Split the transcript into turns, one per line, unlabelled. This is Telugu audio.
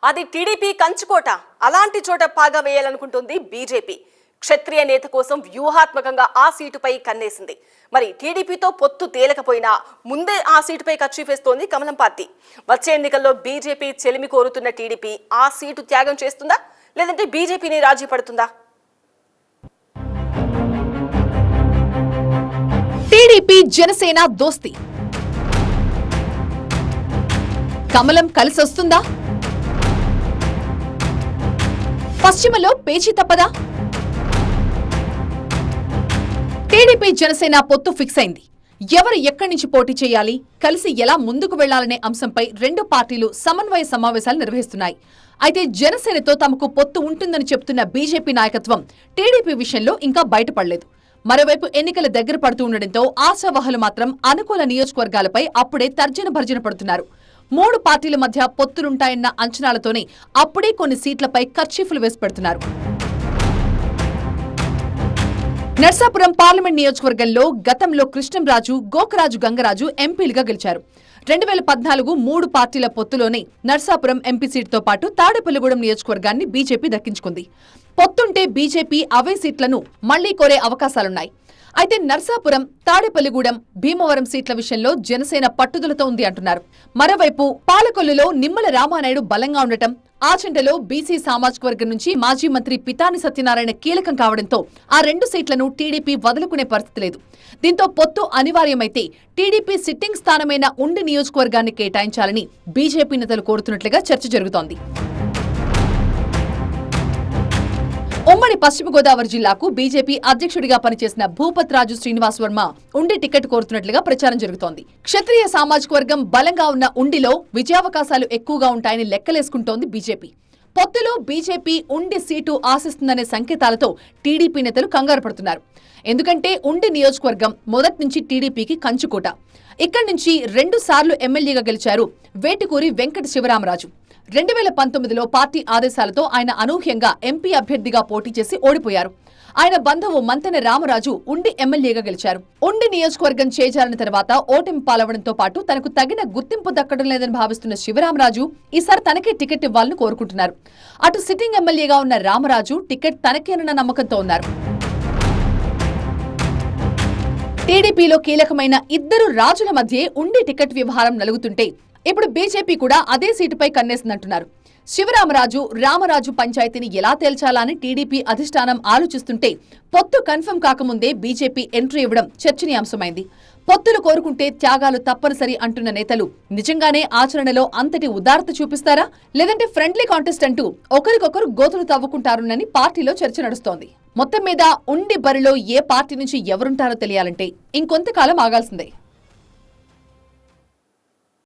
అది టీడీపీ కంచుకోట. అలాంటి చోట పాగా వేయాలనుకుంటుంది బీజేపీ. క్షత్రియ నేత కోసం వ్యూహాత్మకంగా ఆ సీటుపై కన్నేసింది. మరి టీడీపీతో పొత్తు తేలకపోయినా ముందే ఆ సీటుపై ఖర్చీఫేస్తోంది కమలం పార్టీ. వచ్చే ఎన్నికల్లో బీజేపీ చెలిమి కోరుతున్న టీడీపీ ఆ సీటు త్యాగం చేస్తుందా, లేదంటే బీజేపీని రాజీ పడుతుందా?
టీడీపీ జనసేన దోస్తి కమలం కలిసొస్తుందా? పశ్చిమలో పేచీ తప్పదా? టీడీపీ జనసేన పొత్తు ఫిక్స్ అయింది. ఎవరు ఎక్కడి నుంచి పోటీ చేయాలి, కలిసి ఎలా ముందుకు వెళ్లాలనే అంశంపై రెండు పార్టీలు సమన్వయ సమావేశాలు నిర్వహిస్తున్నాయి. అయితే జనసేనతో తమకు పొత్తు ఉంటుందని చెప్తున్న బీజేపీ నాయకత్వం టీడీపీ విషయంలో ఇంకా బయటపడలేదు. మరోవైపు ఎన్నికల దగ్గర పడుతూ ఉండడంతో ఆశావహులు మాత్రం అనుకూల నియోజకవర్గాలపై అప్పుడే తర్జన భర్జన పడుతున్నారు. మూడు పార్టీల మధ్య పొత్తులుంటాయన్న అంచనాలతోనే అప్పుడే కొన్ని సీట్లపై కర్చీఫ్లు వేసి పెడుతున్నారు. నర్సాపురం పార్లమెంట్ నియోజకవర్గంలో గతంలో కృష్ణంరాజు, గోకరాజు గంగరాజు ఎంపీలుగా గెలిచారు. 2014 మూడు పార్టీల పొత్తులోనే నర్సాపురం ఎంపీ సీటుతో పాటు తాడేపల్లిగూడెం నియోజకవర్గాన్ని బీజేపీ దక్కించుకుంది. పొత్తుంటే బీజేపీ అవే సీట్లను మళ్లీ కోరే అవకాశాలున్నాయి. అయితే నర్సాపురం, తాడేపల్లిగూడెం, భీమవరం సీట్ల విషయంలో జనసేన పట్టుదలతో ఉంది అంటున్నారు. మరోవైపు పాలకొల్లులో నిమ్మల రామానాయుడు బలంగా ఉండటం, ఆచంటలో బీసీ సామాజిక వర్గం నుంచి మాజీ మంత్రి పితాని సత్యనారాయణ కీలకం కావడంతో ఆ రెండు సీట్లను టీడీపీ వదులుకునే పరిస్థితి లేదు. దీంతో పొత్తు అనివార్యమైతే టీడీపీ సిట్టింగ్ స్థానమైన ఉండి నియోజకవర్గాన్ని కేటాయించాలని బీజేపీ నేతలు కోరుతున్నట్లుగా చర్చ జరుగుతోంది. ఉమ్మడి పశ్చిమ గోదావరి జిల్లాకు బీజేపీ అధ్యక్షుడిగా పనిచేసిన భూపత్ రాజు శ్రీనివాస్ వర్మ ఉండి టికెట్ కోరుతున్నట్లుగా ప్రచారం జరుగుతోంది. క్షత్రియ సామాజిక వర్గం బలంగా ఉన్న ఉండిలో విజయావకాశాలు ఎక్కువగా ఉంటాయని లెక్కలేసుకుంటోంది బీజేపీ. పొత్తులో బీజేపీ ఉండి సీటు ఆశిస్తుందనే సంకేతాలతో టీడీపీ నేతలు కంగారు పడుతున్నారు. ఎందుకంటే ఉండి నియోజకవర్గం మొదటి నుంచి టీడీపీకి కంచుకోట. ఇక్కడి నుంచి 2 సార్లు ఎమ్మెల్యేగా గెలిచారు వేటుకూరి వెంకట శివరామరాజు. 2019లో పార్టీ ఆదేశాలతో ఆయన అనూహ్యంగా ఎంపీ అభ్యర్థిగా పోటీ చేసి ఓడిపోయారు. ఆయన బంధువు మంతెన రామరాజు ఉండి ఎమ్మెల్యేగా గెలిచారు. ఉండి నియోజకవర్గం చేజారిన తర్వాత ఓటమి పాలవడంతో పాటు తనకు తగిన గుర్తింపు దక్కడం లేదని భావిస్తున్న శివరామరాజు ఈసారి తనకే టికెట్ ఇవ్వాలని కోరుకుంటున్నారు. అటు సిట్టింగ్ ఎమ్మెల్యేగా ఉన్న రామరాజు టికెట్ తనకేనన్న నమ్మకంతో ఉన్నారు. టీడీపీలో కీలకమైన ఇద్దరు రాజుల మధ్యే ఉండి టికెట్ వ్యవహారం నలుగుతుంటే ఇప్పుడు బీజేపీ కూడా అదే సీటుపై కన్నేసిందంటున్నారు. శివరామరాజు, రామరాజు పంచాయతీని ఎలా తేల్చాలా అని టీడీపీ అధిష్టానం ఆలోచిస్తుంటే పొత్తు కన్ఫర్మ్ కాకముందే బీజేపీ ఎంట్రీ ఇవ్వడం చర్చనీయాంశమైంది. పొత్తులు కోరుకుంటే త్యాగాలు తప్పనిసరి అంటున్న నేతలు నిజంగానే ఆచరణలో అంతటి ఉదారత చూపిస్తారా, లేదంటే ఫ్రెండ్లీ కాంటెస్ట్ అంటూ ఒకరికొకరు గోతులు తవ్వుకుంటారునని పార్టీలో చర్చ నడుస్తోంది. మొత్తం మీద ఉండి బరిలో ఏ పార్టీ నుంచి ఎవరుంటారో తెలియాలంటే ఇంకొంతకాలం ఆగాల్సిందే.